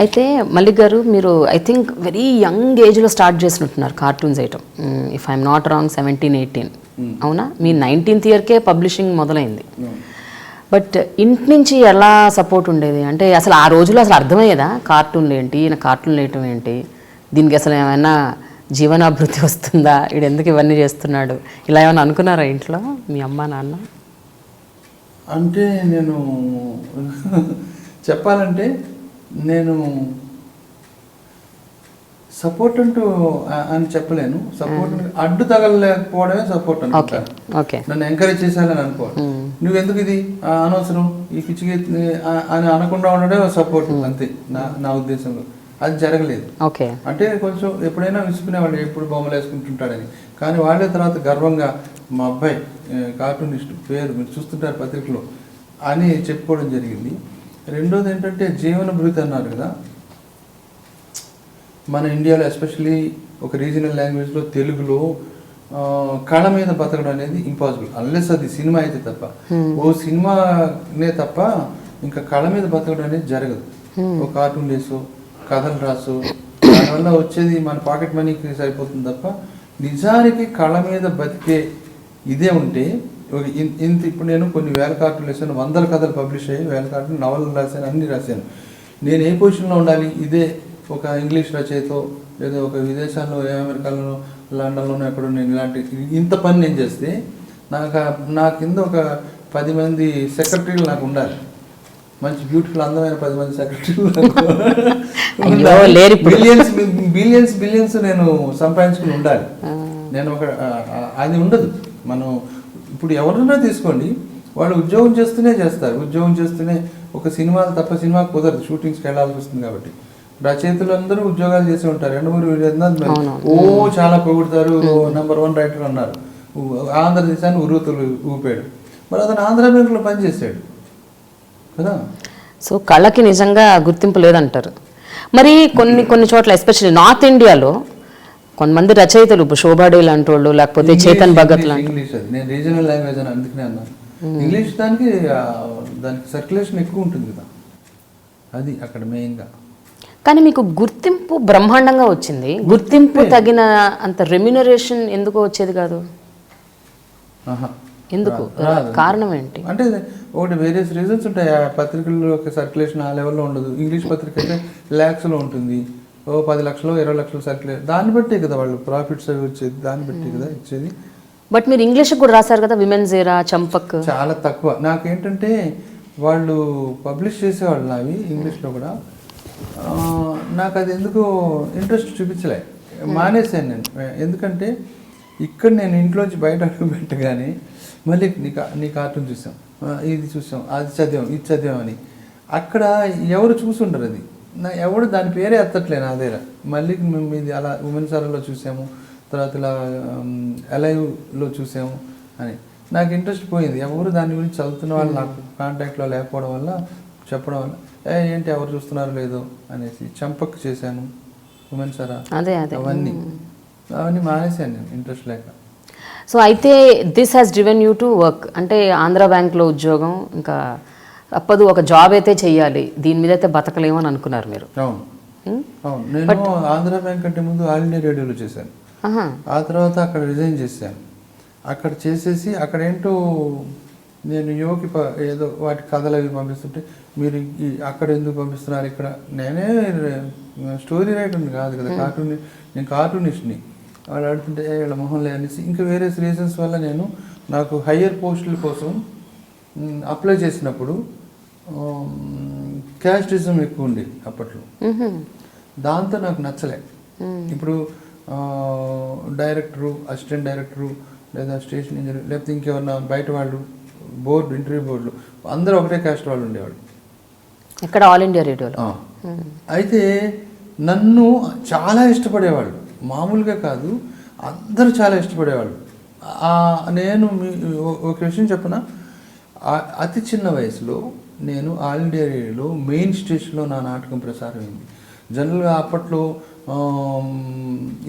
అయితే మల్లిక్ గారు, మీరు ఐ థింక్ వెరీ యంగ్ ఏజ్లో స్టార్ట్ చేసినట్టున్నారు కార్టూన్స్ వేయటం. ఇఫ్ ఐఎమ్ నాట్ రాంగ్ 17-18 అవునా? మీ 19th ఇయర్కే పబ్లిషింగ్ మొదలైంది. బట్ ఇంటి నుంచి ఎలా సపోర్ట్ ఉండేది? అంటే అసలు ఆ రోజుల్లో అసలు అర్థమయ్యేదా కార్టూన్లు ఏంటి, ఈయన కార్టూన్లు వేయటం ఏంటి, దీనికి అసలు ఏమైనా జీవనాభివృద్ధి వస్తుందా, వీడు ఎందుకు ఇవన్నీ చేస్తున్నాడు, ఇలా ఏమైనా అనుకున్నారా ఇంట్లో మీ అమ్మ నాన్న? అంటే నేను చెప్పాలంటే నేను సపోర్ట్ అంటూ అని చెప్పలేను. సపోర్ట్ అడ్డు తగలలేకపోవడమే సపోర్ట్ అనుకుంటా. నన్ను ఎంకరేజ్ చేశాలని అనుకో, నువ్వెందుకు ఇది అనవసరం ఈ పిచ్చికి అని అనకుండా ఉండడం సపోర్ట్, అంతే నా ఉద్దేశంలో. అది జరగలేదు. అంటే కొంచెం ఎప్పుడైనా విసుకునేవాళ్ళు, ఎప్పుడు బొమ్మలు వేసుకుంటుంటాడని. కానీ వాళ్ళే తర్వాత గర్వంగా మా అబ్బాయి కార్టూనిస్ట్ పేరు మీరు చూస్తుంటారు పత్రికలో అని చెప్పుకోవడం జరిగింది. రెండోది ఏంటంటే జీవనభృతి అన్నారు కదా, మన ఇండియాలో ఎస్పెషలీ ఒక రీజనల్ లాంగ్వేజ్లో తెలుగులో కళ మీద బతకడం అనేది ఇంపాసిబుల్, అన్లెస్ అది సినిమా అయితే తప్ప. ఓ సినిమానే తప్ప ఇంకా కళ మీద బతకడం అనేది జరగదు. ఓ కార్టూన్ వేసో కథలు రాసు దానివల్ల వచ్చేది మన పాకెట్ మనీకి సరిపోతుంది తప్ప నిజానికి కళ మీద బతికే ఇదే ఉంటే ఇంత. ఇప్పుడు నేను కొన్ని వేల కార్టూన్లు వేసాను, 100 కథలు పబ్లిష్ అయ్యి 1000 కార్టూన్లు, నవలలు రాశాను, అన్నీ రాశాను. నేను ఏ పొజిషన్లో ఉండాలి, ఇదే ఒక ఇంగ్లీష్ రచయితో లేదా ఒక విదేశాల్లో అమెరికాలో లండన్లోనో ఎక్కడో నేను ఇలాంటి ఇంత పని నేను చేస్తే నా కింద ఒక 10 మంది సెక్రటరీలు నాకు ఉండాలి. మంచి బ్యూటిఫుల్ అందమైన 10 మంది సెక్రటరీలు బిలియన్స్ నేను సంపాదించుకుని ఉండాలి. నేను ఒక అది ఉండదు. మనం ఇప్పుడు ఎవరైనా తీసుకోండి, వాళ్ళు ఉద్యోగం చేస్తూనే చేస్తారు, ఉద్యోగం చేస్తూనే ఒక సినిమాలు తప్ప సినిమా కుదరదు, షూటింగ్స్కి వెళ్ళాల్సి వస్తుంది. కాబట్టి రచయితలు అందరూ ఉద్యోగాలు చేసి ఉంటారు. ఓ చాలా పొగుడతారు, నెంబర్ 1 రైటర్ అన్నారు, ఆంధ్రదేశాన్ని ఉరుతులు ఊపాడు. మరి అతను ఆంధ్ర బ్యాంకులో పనిచేసాడు కదా. సో కళకి నిజంగా గుర్తింపు లేదంటారు. మరి కొన్ని చోట్ల ఎస్పెషల్లీ నార్త్ ఇండియాలో కొంతమంది రచయితలు, శోభాడే లాంటి వాళ్ళు, లేకపోతే చేతన్ భగత్ లాంటి, ఇంగ్లీష్ అది నేను రీజనల్ లాంగ్వేజ్ అని అందుకనే అన్నాను. ఇంగ్లీష్ దానికి సర్క్యులేషన్ ఎక్కువ ఉంటుంది కదా, అది అక్కడ మెయిన్గా. కానీ మీకు గుర్తింపు బ్రహ్మాండంగా వచ్చింది. గుర్తింపు తగిన అంత రెమ్యునరేషన్ ఎందుకు వచ్చేది కాదు? ఎందుకు? కారణం ఏంటి? అంటే ఒకటి వేరియస్ రీజన్స్ ఉంటాయి. ఆ పత్రికల్లో సర్క్యులేషన్ ఆ లెవెల్లో ఉండదు. ఇంగ్లీష్ పత్రిక అయితే ల్యాక్స్లో ఉంటుంది. 10 లక్షలు 20 లక్షలు సర్క్యులేట్, దాన్ని బట్టే కదా వాళ్ళు ప్రాఫిట్స్ అవి వచ్చేది, దాన్ని బట్టే కదా ఇచ్చేది. బట్ మీరు ఇంగ్లీష్ కూడా రాశారు కదా, విమెన్స్ ఎరా, చంపక్. చాలా తక్కువ. నాకేంటంటే వాళ్ళు పబ్లిష్ చేసేవాళ్ళు నావి ఇంగ్లీష్లో కూడా, నాకు అది ఎందుకు ఇంట్రెస్ట్ చూపించలే, మానేసాను నేను. ఎందుకంటే ఇక్కడ నేను ఇంట్లోంచి బయట అడుగు పెట్టగానే మళ్ళీ నీ కార్టూన్ చూసాం, ఇది చూసాం, అది చదివాం, ఇది చదివామని అక్కడ ఎవరు చూసుండరు. అది ఎవడు దాని పేరే ఎత్తట్లే నా దగ్గర. మళ్ళీ మీది అలా ఉమెన్స్ అరలో చూసాము, తర్వాత ఇలా అలైవ్లో చూసాము అని నాకు ఇంట్రెస్ట్ పోయింది. ఎవరు దాని గురించి చదువుతున్న వాళ్ళు నాకు కాంటాక్ట్లో లేకపోవడం వల్ల, చెప్పడం వల్ల ఏంటి ఎవరు చూస్తున్నారో లేదో అనేసి చంపక్ చేశాను, ఉమెన్స్ అరా, అవన్నీ మానేశాను నేను ఇంట్రెస్ట్ లేక. సో అయితే this has driven you to work. అంటే ఆంధ్ర బ్యాంక్లో ఉద్యోగం, ఇంకా తప్పదు ఒక జాబ్ అయితే చెయ్యాలి, దీని మీద అయితే బతకలేమో అని అనుకున్నారు మీరు. అవును. నేను ఆంధ్ర బ్యాంక్ అంటే ముందు ఆల్ ఇండియా రేడియోలో చేశాను. ఆ తర్వాత అక్కడ రిజైన్ చేశాను. అక్కడ చేసేసి అక్కడ ఏంటో నేను యువకి ఏదో వాటి కథలు అవి పంపిస్తుంటే, మీరు అక్కడ ఎందుకు పంపిస్తున్నారు, ఇక్కడ నేనే స్టోరీ రైటర్ని కాదు కదా, నేను కార్టూనిస్ట్ని. వాళ్ళు అడుగుతుంటే వీళ్ళ మొహంలో అనేసి ఇంకా వేరే రీజన్స్ వల్ల నేను నాకు హయ్యర్ పోస్టుల కోసం అప్లై చేసినప్పుడు క్యాస్టిజం ఎక్కువ ఉండేది అప్పట్లో. దాంతో నాకు నచ్చలే. ఇప్పుడు డైరెక్టరు, అసిస్టెంట్ డైరెక్టరు, లేదా స్టేషన్ ఇంజనీర్, లేకపోతే ఇంకెవరన్నా బయట వాళ్ళు, బోర్డు, ఇంటర్వ్యూ బోర్డులు అందరూ ఒకటే క్యాస్ట్ వాళ్ళు ఉండేవాళ్ళు. ఇక్కడ ఆల్ ఇండియా రేడియోలో. అయితే నన్ను చాలా ఇష్టపడేవాళ్ళు, మామూలుగా కాదు, అందరూ చాలా ఇష్టపడేవాళ్ళు. నేను ఒక విషయం చెప్పనా, అతి చిన్న వయసులో నేను ఆల్ ఇండియా రేడియోలో మెయిన్ స్టేషన్లో నా నాటకం ప్రసారం అయింది. జనరల్గా అప్పట్లో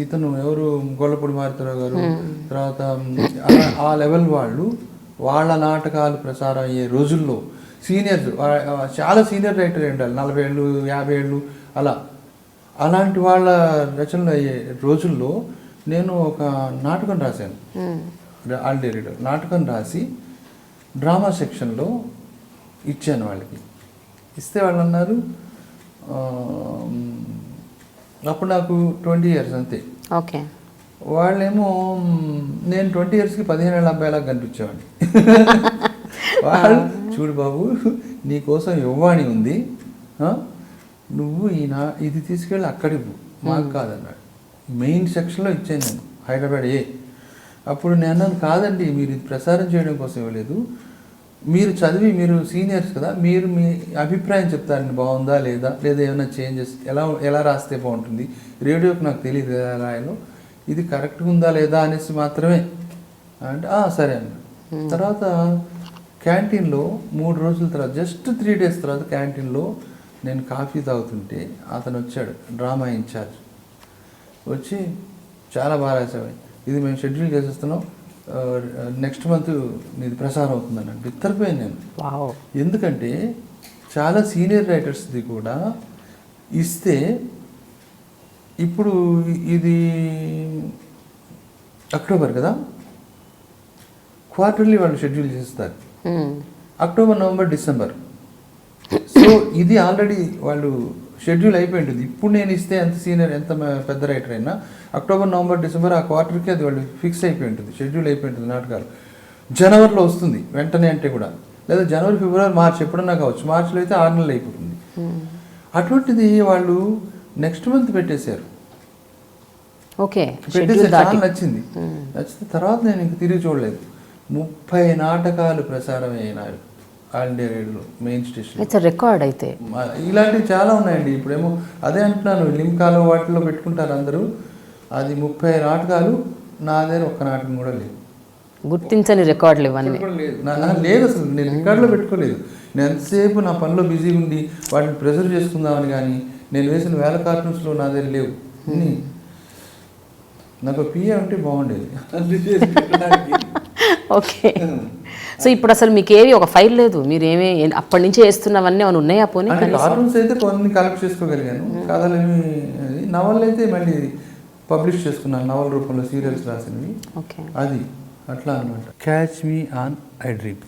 ఇతను ఎవరు, గొల్లపూడి మారుతరావు గారు, తర్వాత ఆ లెవెల్ వాళ్ళు, వాళ్ళ నాటకాలు ప్రసారం అయ్యే రోజుల్లో సీనియర్స్, చాలా సీనియర్ రైటర్ ఉండాలి, 40 ఏళ్ళు 50 ఏళ్ళు అలాంటి వాళ్ళ రచనలు అయ్యే రోజుల్లో నేను ఒక నాటకం రాశాను. ఆల్ డే రీడర్ నాటకం రాసి డ్రామా సెక్షన్లో ఇచ్చాను వాళ్ళకి. ఇస్తే వాళ్ళు అన్నారు, అప్పుడు నాకు 20 years అంతే. ఓకే. వాళ్ళేమో నేను 20 yearsకి 15 ఏళ్ళ అబ్బాయిలాగా కనిపించేవాడిని. వాళ్ళు చూడు బాబు, నీకోసం యువవాణి ఉంది, నువ్వు ఇది తీసుకెళ్ళి అక్కడికి మాకు కాదన్నాడు. మెయిన్ సెక్షన్లో ఇచ్చాను నేను, హైదరాబాద్ అప్పుడు నేను అన్నాను, కాదండి మీరు ఇది ప్రసారం చేయడం కోసం ఇవ్వలేదు, మీరు చదివి మీరు సీనియర్స్ కదా, మీరు మీ అభిప్రాయం చెప్తారండి, బాగుందా లేదా ఏమైనా చేంజెస్ ఎలా రాస్తే బాగుంటుంది, రేడియోకి నాకు తెలియదు ఎలా రాయాలో, ఇది కరెక్ట్గా ఉందా లేదా అనేసి మాత్రమే అంటే సరే అన్న. తర్వాత క్యాంటీన్లో 3 రోజుల తర్వాత, జస్ట్ 3 days తర్వాత క్యాంటీన్లో నేను కాఫీ తాగుతుంటే అతను వచ్చాడు, డ్రామా ఇన్ఛార్జ్. వచ్చి చాలా బాగా రాసావు, ఇది మేము షెడ్యూల్ చేసేస్తున్నాం, నెక్స్ట్ మంత్ నీది ప్రసారం అవుతుందని అంటే బిత్తరపోయాను నేను. ఎందుకంటే చాలా సీనియర్ రైటర్స్ది కూడా ఇస్తే, ఇప్పుడు ఇది అక్టోబర్ కదా, క్వార్టర్లీ వాళ్ళు షెడ్యూల్ చేస్తారు, అక్టోబర్, నవంబర్, డిసెంబర్. సో ఇది ఆల్రెడీ వాళ్ళు షెడ్యూల్ అయిపోయి ఉంటుంది. ఇప్పుడు నేను ఇస్తే ఎంత సీనియర్ ఎంత పెద్ద రైటర్ అయినా అక్టోబర్, నవంబర్, డిసెంబర్ ఆ క్వార్టర్కి అది వాళ్ళు ఫిక్స్ అయిపోయి ఉంటుంది, షెడ్యూల్ అయిపోయి ఉంటుంది. నాటకాలు జనవరిలో వస్తుంది వెంటనే అంటే కూడా, లేదా జనవరి, ఫిబ్రవరి, మార్చ్ ఎప్పుడన్నా కావచ్చు. మార్చిలో అయితే 6 నెలలు అయిపోతుంది. అటువంటిది వాళ్ళు నెక్స్ట్ మంత్ పెట్టేశారు. ఓకే, పెట్టేసారు. చాలా నచ్చింది. నచ్చితే తర్వాత నేను ఇంక తిరిగి చూడలేదు. 30 నాటకాలు ప్రసారం అయినారు ఆల్ ఇండియా రేడియోలో, మెయిన్ స్టేషన్. It's record. అయితే ఇలాంటివి చాలా ఉన్నాయండి. ఇప్పుడేమో అదే అంటున్నాను, లిమ్కాలో వాటిలో పెట్టుకుంటారు అందరూ. అది 30 నాటకాలు, నా దగ్గర ఒక్క నాటకం కూడా లేదు. గుర్తించని రికార్డులు ఇవన్నీ లేదు అసలు. నేను రికార్డులో పెట్టుకోలేదు. నేను ఎంతసేపు నా పనిలో బిజీగా ఉండి వాటిని ప్రెజర్వ్ చేసుకుందామని, కానీ నేను వేసిన 1000 కార్టూన్స్లో నా దగ్గర లేవు. నాకు పిఏ ఉంటే బాగుండేది. ఓకే. సో ఇప్పుడు అసలు మీకు ఏవి ఒక ఫైల్ లేదు, మీరు అప్పటి నుంచి వేస్తున్నవన్నీ ఏమైనా ఉన్నాయా? పోనీ కార్టూన్స్ అయితే కొన్ని కలెక్ట్ చేసుకోగలిగాను, కథలేమి. నవల్ అయితే మళ్ళీ పబ్లిష్ చేసుకున్నాను, నవల్ రూపంలో సీరియల్స్ రాసినవి. ఓకే, అది అట్లా అనమాట. Catch me on I dream.